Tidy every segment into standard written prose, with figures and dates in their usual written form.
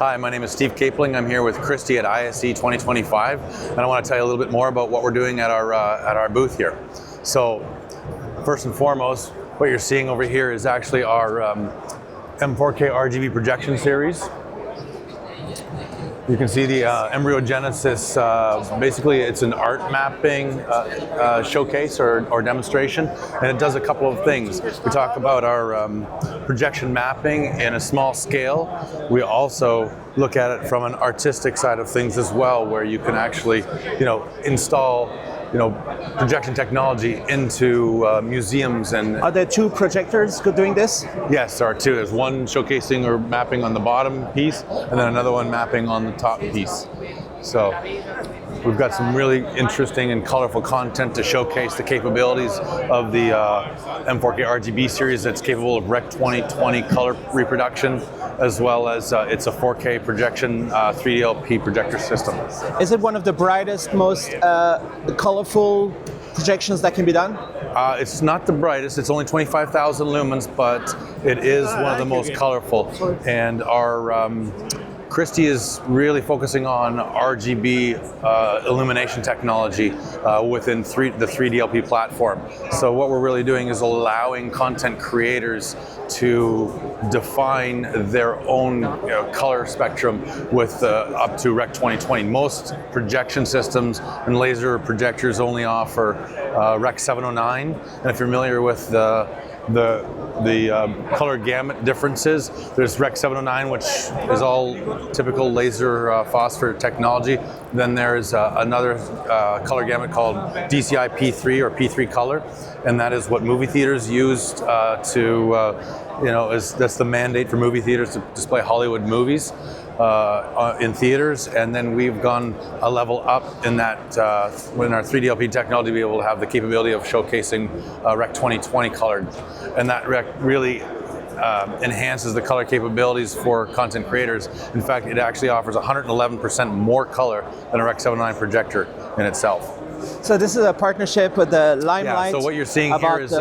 Hi, my name is Steve Capling. I'm here with Christie at ISE 2025, and I want to tell you a little bit more about what we're doing at our booth here. So, first and foremost, what you're seeing over here is actually our M4K RGB projection series. You can see the Embryogenesis. Basically, it's an art mapping showcase or demonstration, and it does a couple of things. We talk about our projection mapping in a small scale. We also look at it from an artistic side of things as well, where you can actually, install projection technology into museums. And are there two projectors doing this? Yes, there are two. There's one showcasing or mapping on the bottom piece, and then another one mapping on the top piece. So we've got some really interesting and colorful content to showcase the capabilities of the M4K RGB series that's capable of Rec 2020 color reproduction, as well as it's a 4K projection 3DLP projector system. Is it one of the brightest, most colorful projections that can be done? It's not the brightest, it's only 25,000 lumens, but it is one of the most colorful. And our Christie is really focusing on RGB illumination technology within the 3DLP platform. So what we're really doing is allowing content creators to define their own color spectrum with up to Rec 2020. Most projection systems and laser projectors only offer Rec 709, and if you're familiar with the color gamut differences, there's Rec 709, which is all typical laser phosphor technology. Then there's another color gamut called DCI P3 or P3 color, and that is what movie theaters used that's the mandate for movie theaters to display Hollywood movies in theaters. And then we've gone a level up in that in our 3DLP technology to be able to have the capability of showcasing Rec 2020 colored, and that really enhances the color capabilities for content creators. In fact, it actually offers 111% more color than a Rec 709 projector in itself. So this is a partnership with the Limelight. Yeah, so what you're seeing here is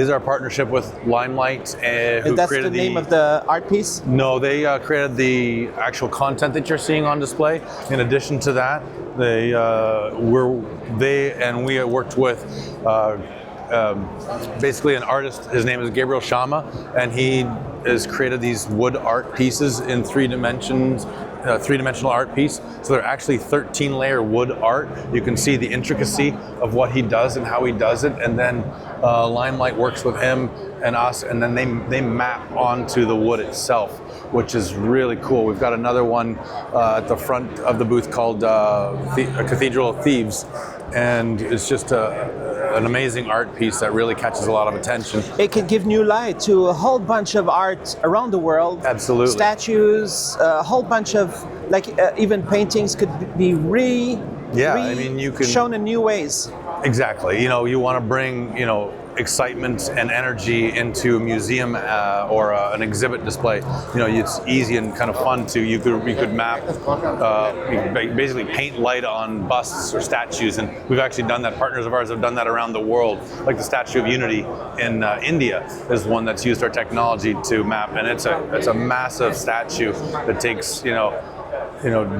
our partnership with Limelight. Who that's created the name of the art piece? No, they created the actual content that you're seeing on display. In addition to that, we worked with basically an artist. His name is Gabriel Shama, and he has created these wood art pieces in three-dimensional art piece. So they're actually 13-layer wood art. You can see the intricacy of what he does and how he does it, and then Limelight works with him and us, and then they map onto the wood itself, which is really cool. We've got another one at the front of the booth called a Cathedral of Thieves, and it's just an amazing art piece that really catches a lot of attention. It can give new light to a whole bunch of art around the world. Absolutely. Statues, a whole bunch of, even paintings could be shown in new ways. Exactly. You want to bring, excitement and energy into a museum or an exhibit display. It's easy and kind of fun to, you could map, you could basically paint light on busts or statues, and we've actually done that. Partners of ours have done that around the world. Like the Statue of Unity in India is one that's used our technology to map, and it's a massive statue that takes,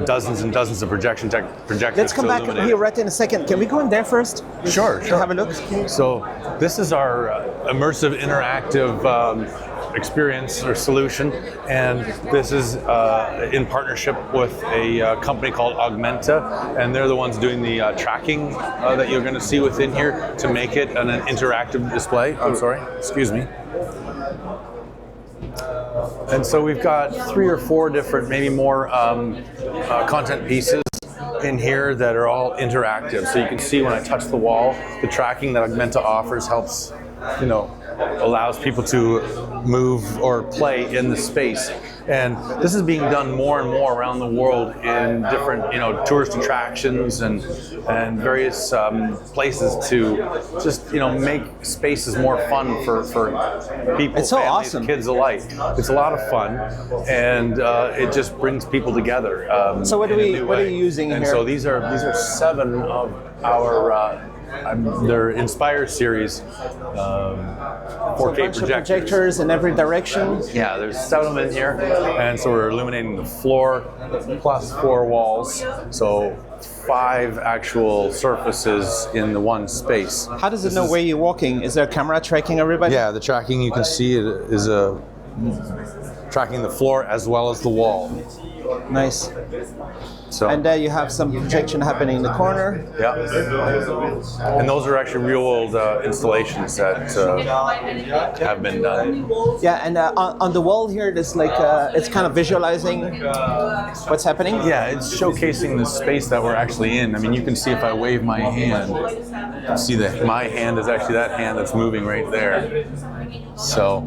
dozens and dozens of projectors. Let's come back here right in a second. Can we go in there first? Sure. To have a look. So this is our immersive interactive experience or solution, and this is in partnership with a company called Augmenta, and they're the ones doing the tracking that you're going to see within here to make it an interactive display. I'm sorry, excuse me. And so we've got 3 or 4 different, maybe more content pieces in here that are all interactive. So you can see when I touch the wall, the tracking that Augmenta offers helps, allows people to move or play in the space. And this is being done more and more around the world in different, tourist attractions and various places to just, make spaces more fun for people, it's so families, awesome. Kids alike. It's a lot of fun, and it just brings people together. So what are you using and here? So these are 7 of our Their Inspire series, 4K projectors in every direction. Yeah, there's 7 of them in here, and so we're illuminating the floor plus 4 walls, so 5 actual surfaces in the one space. How does it know where you're walking? Is there a camera tracking everybody? Yeah, the tracking you can see is tracking the floor as well as the wall. Nice. So, and there you have some projection happening in the corner. Yeah. And those are actually real world installations that have been done. Yeah, and on the wall here, there's like, it's kind of visualizing what's happening. Yeah, it's showcasing the space that we're actually in. I mean, you can see if I wave my hand, you can see that my hand is actually that hand that's moving right there. So,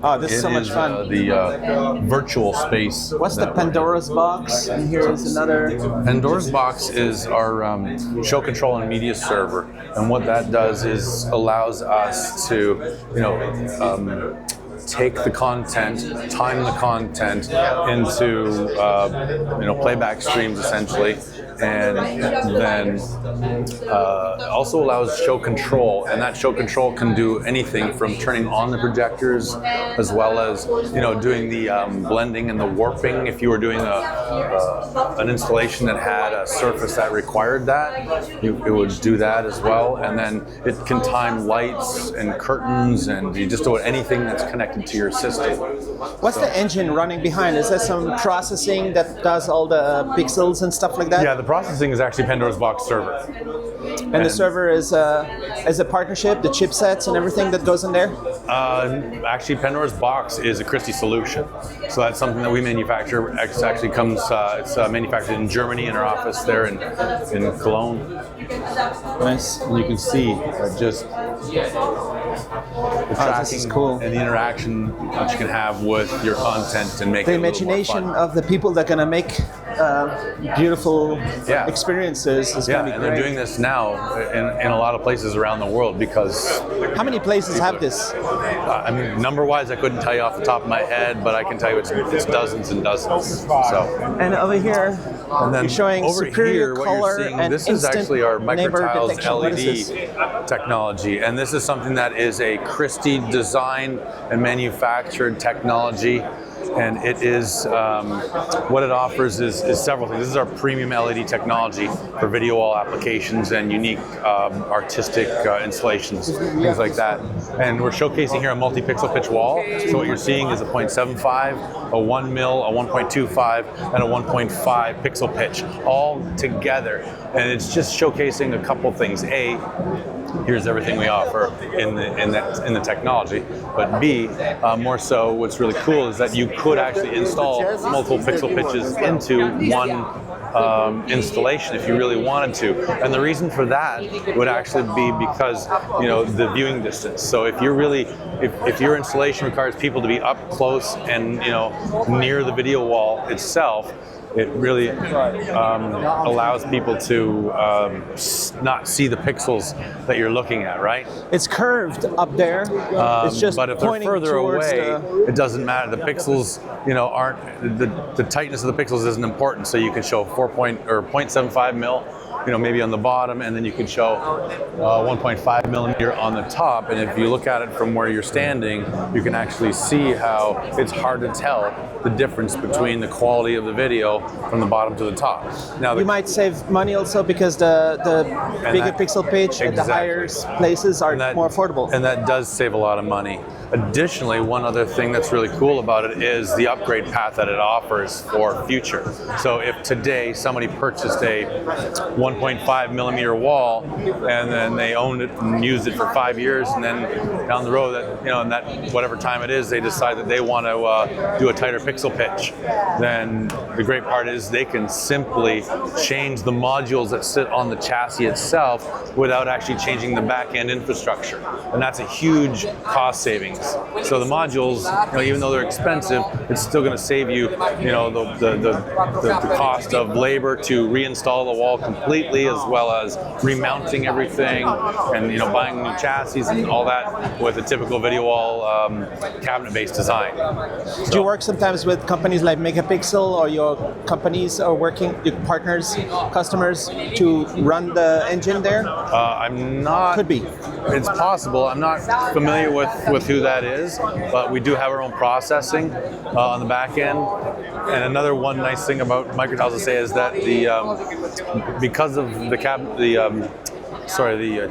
oh, this is so much fun. The virtual space. What's the Pandora's box? And here is another. Pandora's box is our show control and media server, and what that does is allows us to, take the content, time the content into playback streams essentially, and then also allows show control, and that show control can do anything from turning on the projectors as well as doing the blending and the warping. If you were doing an installation that had a surface that required that, it would do that as well, and then it can time lights and curtains, and you just do anything that's connected to your system. What's the engine running behind? Is there some processing that does all the pixels and stuff like that? Yeah, the processing is actually Pandora's box server. And the server is a partnership, the chipsets and everything that goes in there? Actually, Pandora's box is a Christie solution. So that's something that we manufacture. It actually comes, it's manufactured in Germany in our office there in Cologne. Nice. And you can see just the tracking cool. and the interaction that you can have with your content and make the it a little imagination more fun. of the people that are going to make beautiful experiences is going to be and great. they're doing this now in a lot of places around the world because... How many places have this? I mean, number-wise, I couldn't tell you off the top of my head, but I can tell you it's dozens and dozens. So. And over here, and then you're showing over superior here, what color you're seeing, and this is actually our microtiles LED technology, and this is something that is a Christie designed and manufactured technology. And it is, what it offers is several things. This is our premium LED technology for video wall applications and unique artistic installations, things like that. And we're showcasing here a multi-pixel pitch wall. So what you're seeing is a 0.75, a 1 mil, a 1.25, and a 1.5 pixel pitch all together. And it's just showcasing a couple things. A, here's everything we offer in the technology. But B, more so, what's really cool is that you could actually install multiple pixel pitches into one installation if you really wanted to. And the reason for that would actually be because the viewing distance. So if you're if your installation requires people to be up close and near the video wall itself, it really allows people to not see the pixels that you're looking at, right? It's curved up there. It's just but if they're pointing further away, the... it doesn't matter. The pixels, aren't the tightness of the pixels isn't important. So you can show 0.75 mil, maybe on the bottom, and then you can show 1.5 millimeter on the top. And if you look at it from where you're standing, you can actually see how it's hard to tell the difference between the quality of the video from the bottom to the top. Now, you might save money also because the bigger pixel pitch at the higher places are more affordable. And that does save a lot of money. Additionally, one other thing that's really cool about it is the upgrade path that it offers for future. So if today somebody purchased a 1.5 millimeter wall and then they owned it and used it for 5 years, and then down the road that and that whatever time it is they decide that they want to do a tighter pixel pitch, then the great part is they can simply change the modules that sit on the chassis itself without actually changing the back end infrastructure, and that's a huge cost savings. So the modules, even though they're expensive, it's still going to save you, the cost of labor to reinstall the wall completely completely, as well as remounting everything, and buying new chassis and all that with a typical video wall cabinet-based design. Do you work sometimes with companies like Megapixel, or your companies are working, your partners, customers, to run the engine there? I'm not. Could be. It's possible. I'm not familiar with who that is, but we do have our own processing on the back end. And another one nice thing about microtiles to say is that because of the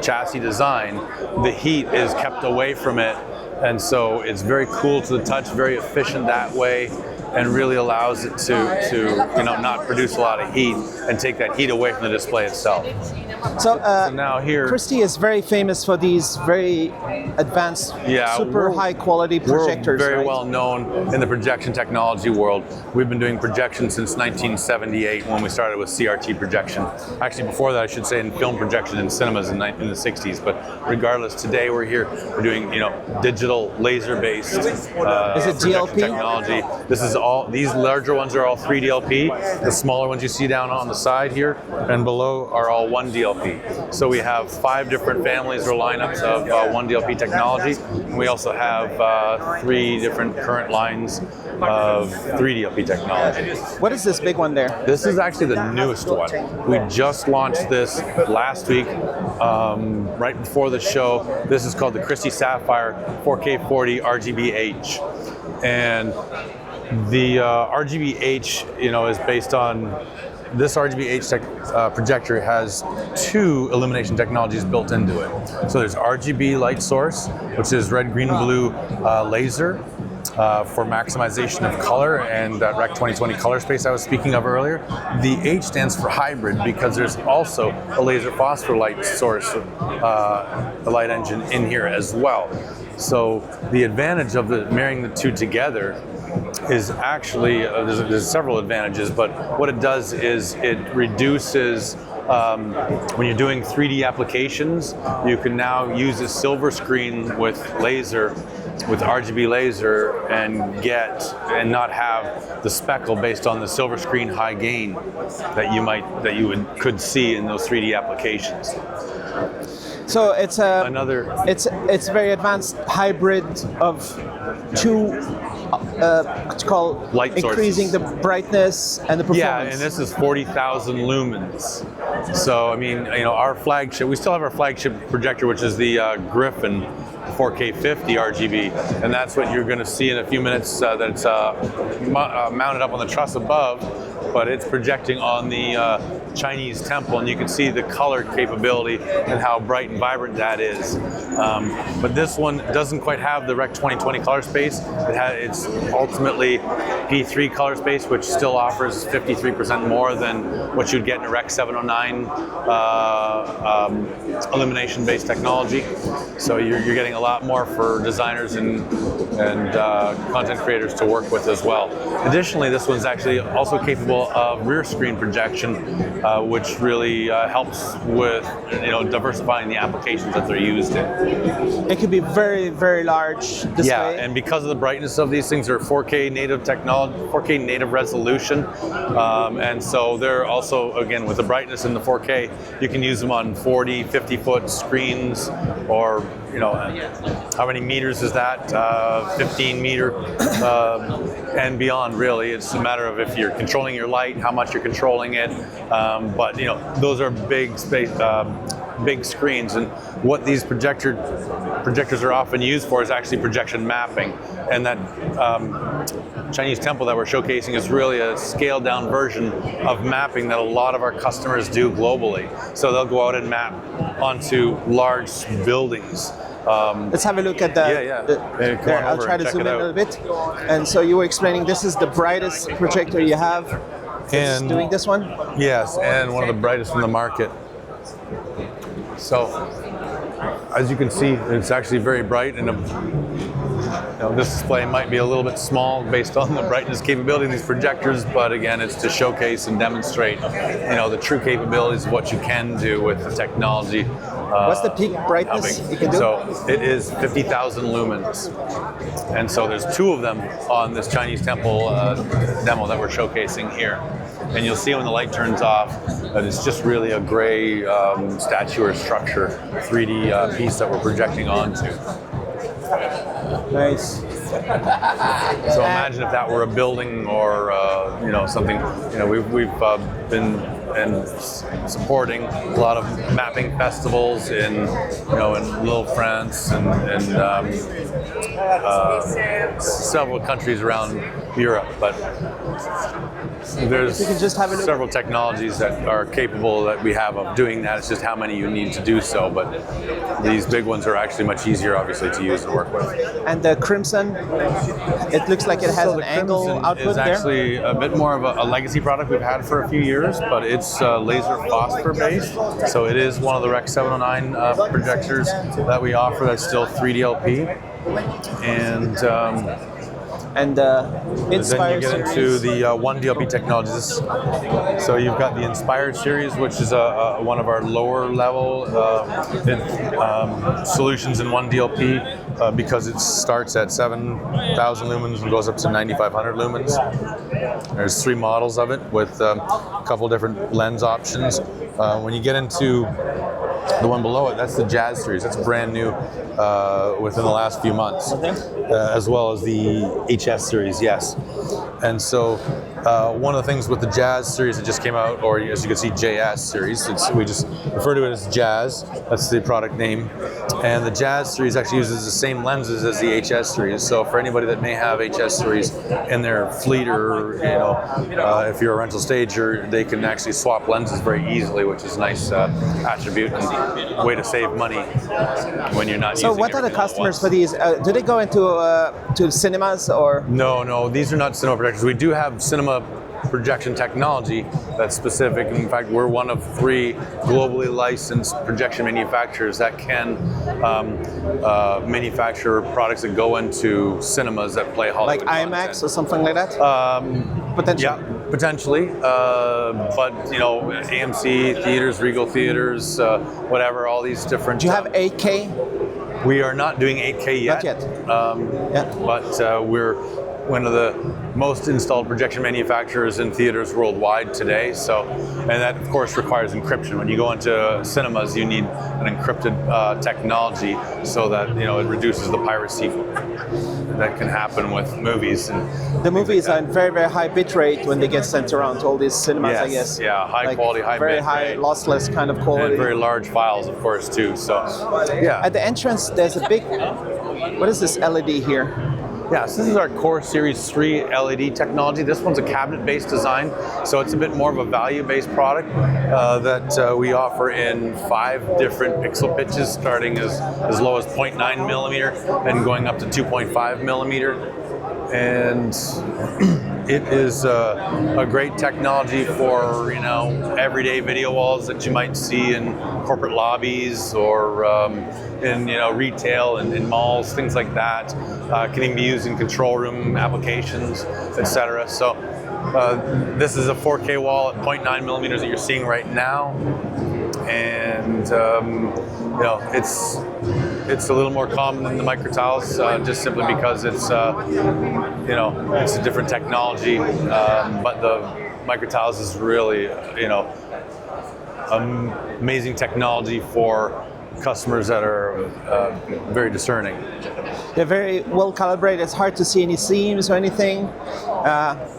chassis design, the heat is kept away from it, and so it's very cool to the touch, very efficient that way, and really allows it to not produce a lot of heat and take that heat away from the display itself. So now here, Christie is very famous for these very advanced, super high quality projectors. We're very well known in the projection technology world. We've been doing projection since 1978 when we started with CRT projection. Actually, before that, I should say, in film projection in cinemas in the 60s. But regardless, today we're here. We're doing digital laser-based DLP technology. This is all. These larger ones are all 3DLP. The smaller ones you see down on the side here and below are all 1DLP. So we have 5 different families or lineups of 1DLP technology. And we also have 3 different current lines of 3DLP technology. What is this big one there? This is actually the newest one. We just launched this last week, right before the show. This is called the Christie Sapphire 4K40-RGBH. And the RGBH, is based on this RGBH projector has 2 illumination technologies built into it. So there's RGB light source, which is red, green, and blue laser for maximization of color and that Rec 2020 color space I was speaking of earlier. The H stands for hybrid because there's also a laser phosphor light source, the light engine in here as well. So the advantage of marrying the 2 together is actually, there's several advantages, but what it does is it reduces, when you're doing 3D applications, you can now use a silver screen with RGB laser and not have the speckle based on the silver screen high gain that you could see in those 3D applications. So it's it's very advanced hybrid of 2 what's called light increasing sources. the brightness and the performance. Yeah, and this is 40,000 lumens. So I mean, our flagship, we still have our flagship projector, which is the Griffin 4K40 RGB, and that's what you're going to see in a few minutes. That it's mounted up on the truss above, but it's projecting on the Chinese temple, and you can see the color capability and how bright and vibrant that is. But this one doesn't quite have the Rec 2020 color space. It's ultimately P3 color space, which still offers 53% more than what you'd get in a Rec 709 illumination-based technology. So you're getting a lot more for designers and content creators to work with as well. Additionally, this one's actually also capable of rear screen projection, which really helps with diversifying the applications that they're used in. It could be very, very large display. Yeah, and because of the brightness of these things, are 4K native technology, 4K native resolution, and so they're also, again, with the brightness in the 4K, you can use them on 40, 50-foot screens, or how many meters is that? 15 meter and beyond, really. It's a matter of if you're controlling your light, how much you're controlling it. But those are big space, big screens, and what these projectors are often used for is actually projection mapping. And that Chinese temple that we're showcasing is really a scaled down version of mapping that a lot of our customers do globally. So they'll go out and map onto large buildings. Let's have a look at there. I'll try to zoom in a little bit. And so you were explaining this is the brightest projector you have. And doing this one? Yes, and one of the brightest in the market. So, as you can see, it's actually very bright, and this display might be a little bit small based on the brightness capability of these projectors, but again, it's to showcase and demonstrate, the true capabilities of what you can do with the technology What's the peak brightness you can do? So it is 50,000 lumens. And so there's 2 of them on this Chinese temple demo that we're showcasing here. And you'll see when the light turns off that it's just really a gray statue or structure, 3D piece that we're projecting onto. Nice. So imagine if that were a building or you know, something. You know, we've been supporting a lot of mapping festivals in, you know, in Lille, France, and several countries around Europe. But there's several technologies that are capable that we have of doing that. It's just how many you need to do so. But these big ones are actually much easier, obviously, to use and work with. And the Crimson, it looks like it has an angle output there. It's actually a bit more of a legacy product we've had for a few years, but it's laser phosphor based. So it is one of the Rec 709 projectors that we offer that's still 3DLP. And Inspire then you get into the 1DLP technologies. So you've got the Inspire series, which is one of our lower level solutions in 1DLP because it starts at 7,000 lumens and goes up to 9,500 lumens. There's 3 models of it with a couple different lens options. When you get into the one below it, that's the Jazz series. That's brand new within the last few months, as well as the HS series, yes. And so one of the things with the Jazz series that just came out, or as you can see, JS series, we just refer to it as Jazz. That's the product name. And the Jazz series actually uses the same lenses as the HS series. So for anybody that may have HS series in their fleet, or you know, if you're a rental stager, they can actually swap lenses very easily, which is a nice attribute and way to save money when you're not using. So what are the customers for these? Do they go into to cinemas or? No, these are not cinema projectors. We do have cinema projection technology that's specific. In fact, we're one of 3 globally licensed projection manufacturers that can manufacture products that go into cinemas that play Hollywood like IMAX content. or something like that? Potentially. Yeah, potentially. But you know, AMC theaters, Regal theaters, whatever, all these different. Do you have 8K? We are not doing 8K yet. Not yet. But we're one of the most installed projection manufacturers in theaters worldwide today. So, and that of course requires encryption. When you go into cinemas, you need an encrypted technology so that, you know, it reduces the piracy that can happen with movies. And the movies are in very, very high bit rate when they get sent around to all these cinemas, yes, I guess. Yeah, high quality, high very bit high rate. lossless kind of quality. And very large files, of course, too. So, yeah. At the entrance, there's a big, what is this LED here? Yeah, so this is our Core Series 3 LED technology. This one's a cabinet-based design, so it's a bit more of a value-based product that we offer in 5 different pixel pitches, starting as low as 0.9 millimeter and going up to 2.5 millimeter. And it is a great technology for, you know, everyday video walls that you might see in corporate lobbies or in, you know, retail and in malls, things like that. Can even be used in control room applications, etc. So this is a 4K wall at 0.9 millimeters that you're seeing right now, and you know, it's a little more common than the micro tiles, just simply because it's you know, it's a different technology, but the micro tiles is really, you know, amazing technology for customers that are very discerning. They're very well calibrated. It's hard to see any seams or anything.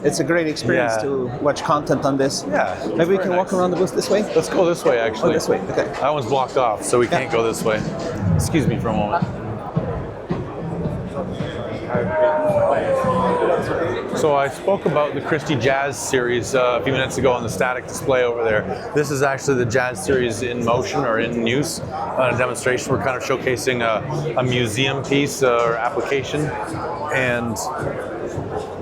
It's a great experience to watch content on this. Yeah. Maybe we can walk around the booth this way? Let's go this way, actually. Oh, this way, okay. That one's blocked off, so we can't go this way. Excuse me for a moment. So I spoke about the Christie Jazz series a few minutes ago on the static display over there. This is actually the Jazz series in motion or in use on a demonstration. We're kind of showcasing a museum piece or application. And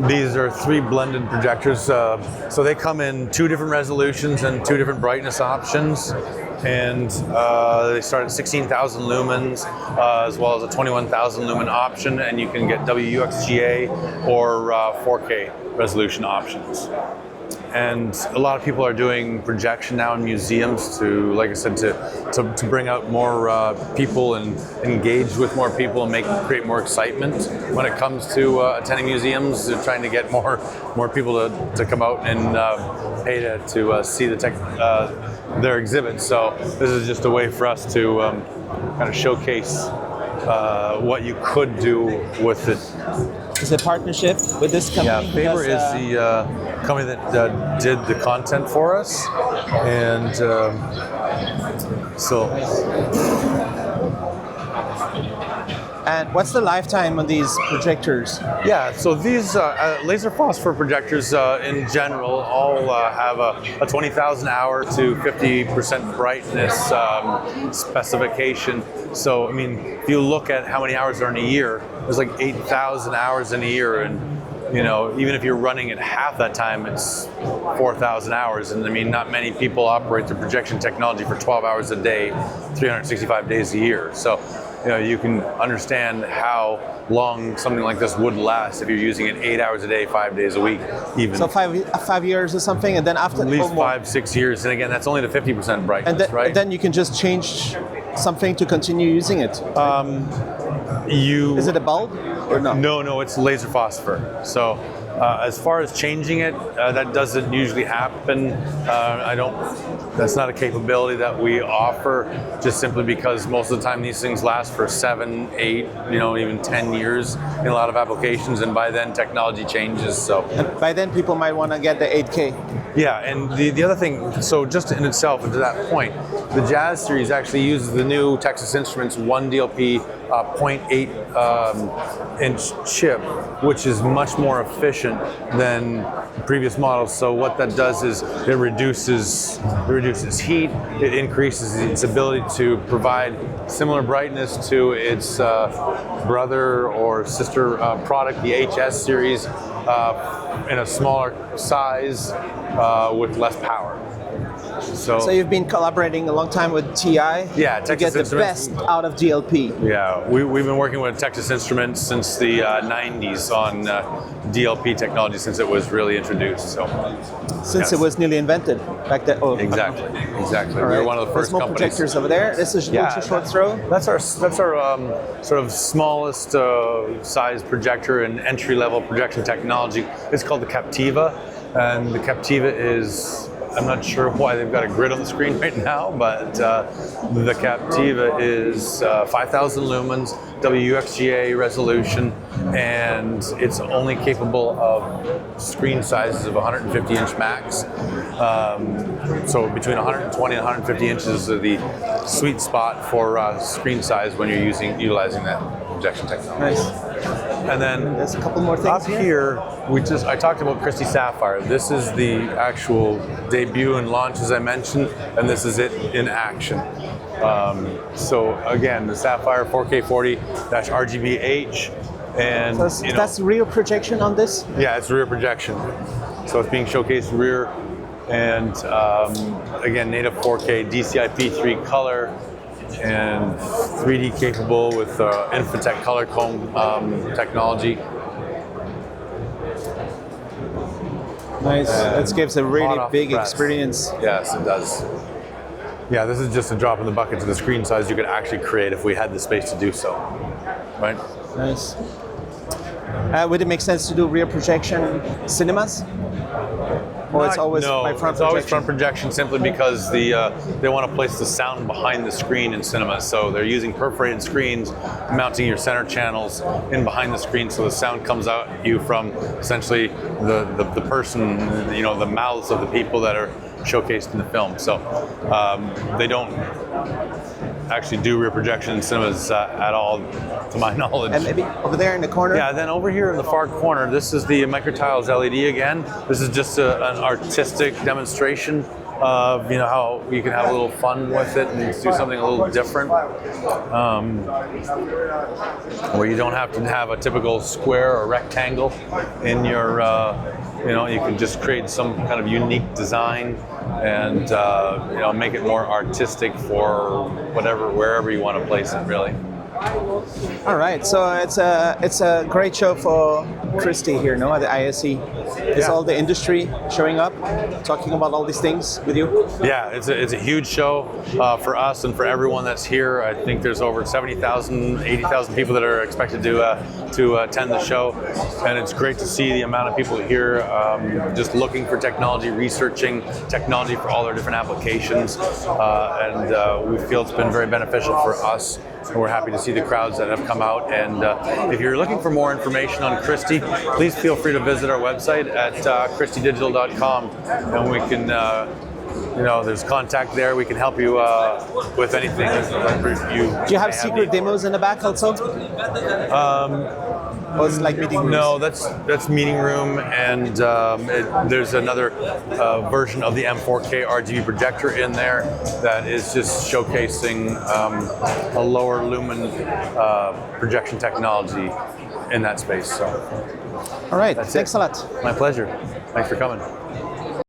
these are 3 blended projectors. So they come in 2 different resolutions and 2 different brightness options. And they start at 16,000 lumens, as well as a 21,000 lumen option, and you can get WUXGA or 4K resolution options. And a lot of people are doing projection now in museums to, like I said, to bring out more people and engage with more people and create more excitement when it comes to attending museums. They're trying to get more people to come out and pay to see their exhibits. So this is just a way for us to kind of showcase what you could do with it. Is it a partnership with this company? Yeah, Faber is the company that did the content for us, and so. And what's the lifetime of these projectors? Yeah, so these laser phosphor projectors in general all have a 20,000 hour to 50% brightness specification. So, I mean, if you look at how many hours are in a year, there's like 8,000 hours in a year, and you know, even if you're running at half that time, it's 4,000 hours. And I mean, not many people operate the projection technology for 12 hours a day, 365 days a year. So, you know, you can understand how long something like this would last if you're using it 8 hours a day, 5 days a week, even. So 5 years or something, and then after at least 5-6 years, and again, that's only the 50% brightness, right? And then you can just change something to continue using it. Is it a bulb or no? No, it's laser phosphor. So. As far as changing it, that doesn't usually happen. That's not a capability that we offer, just simply because most of the time these things last for 7, 8, even 10 years in a lot of applications, and by then technology changes. So and by then people might want to get the 8K. Yeah, and the other thing, so just in itself, to that point, the Jazz series actually uses the new Texas Instruments 1DLP 0.8 inch chip, which is much more efficient than previous models. So what that does is it reduces heat, it increases its ability to provide similar brightness to its brother or sister product, the HS series, in a smaller size with less power. So you've been collaborating a long time with TI to get the best out of DLP. Yeah, we've been working with Texas Instruments since the 90s on DLP technology, since it was really introduced. So since it was nearly invented back then. Oh, exactly. Right. We were one of the first companies. projectors over there. This is ultra short throw. That's our sort of smallest size projector and entry level projection technology. It's called the Captiva, and the Captiva is. I'm not sure why they've got a grid on the screen right now, but the Captiva is 5,000 lumens, WXGA resolution, and it's only capable of screen sizes of 150 inch max. So between 120 and 150 inches is the sweet spot for screen size when you're utilizing that projection technology. Nice. And then there's a couple more things up here. I talked about Christie Sapphire. This is the actual debut and launch, as I mentioned, and this is it in action. So again, the Sapphire 4K40-RGBH, and that's rear projection on this. Yeah, it's rear projection. So it's being showcased rear, and again, native 4K DCI-P3 color. And 3D capable with Infotech color comb technology. Nice. That gives a really big experience. Yes, it does. Yeah, this is just a drop in the bucket to the screen size you could actually create if we had the space to do so. Right? Nice. Would it make sense to do rear projection cinemas? Or it's always front projection? It's always front projection, simply because they want to place the sound behind the screen in cinemas. So they're using perforated screens, mounting your center channels in behind the screen, so the sound comes out at you from essentially the person, the mouths of the people that are showcased in the film. So they don't actually do rear projection in cinemas at all, to my knowledge. And maybe over there in the corner? Yeah, then over here in the far corner, this is the microtiles LED again. This is just an artistic demonstration of how you can have a little fun with it and do something a little different, where you don't have to have a typical square or rectangle in your you can just create some kind of unique design and make it more artistic for wherever you want to place it, really. All right, so it's a great show for Christie here, no, at the ISE. Is all the industry showing up, talking about all these things with you? Yeah, it's a huge show for us and for everyone that's here. I think there's over 70,000, 80,000 people that are expected to attend the show, and it's great to see the amount of people here just looking for technology, researching technology for all their different applications, and we feel it's been very beneficial for us. And we're happy to see the crowds that have come out. And if you're looking for more information on Christie, please feel free to visit our website at christiedigital.com, and we can, there's contact there. We can help you with anything. Do you have secret demos in the back also? Or is it like meeting rooms? No, that's meeting room, and there's another version of the M4K RGB projector in there that is just showcasing a lower lumen projection technology in that space. So, all right, thanks a lot. My pleasure. Thanks for coming.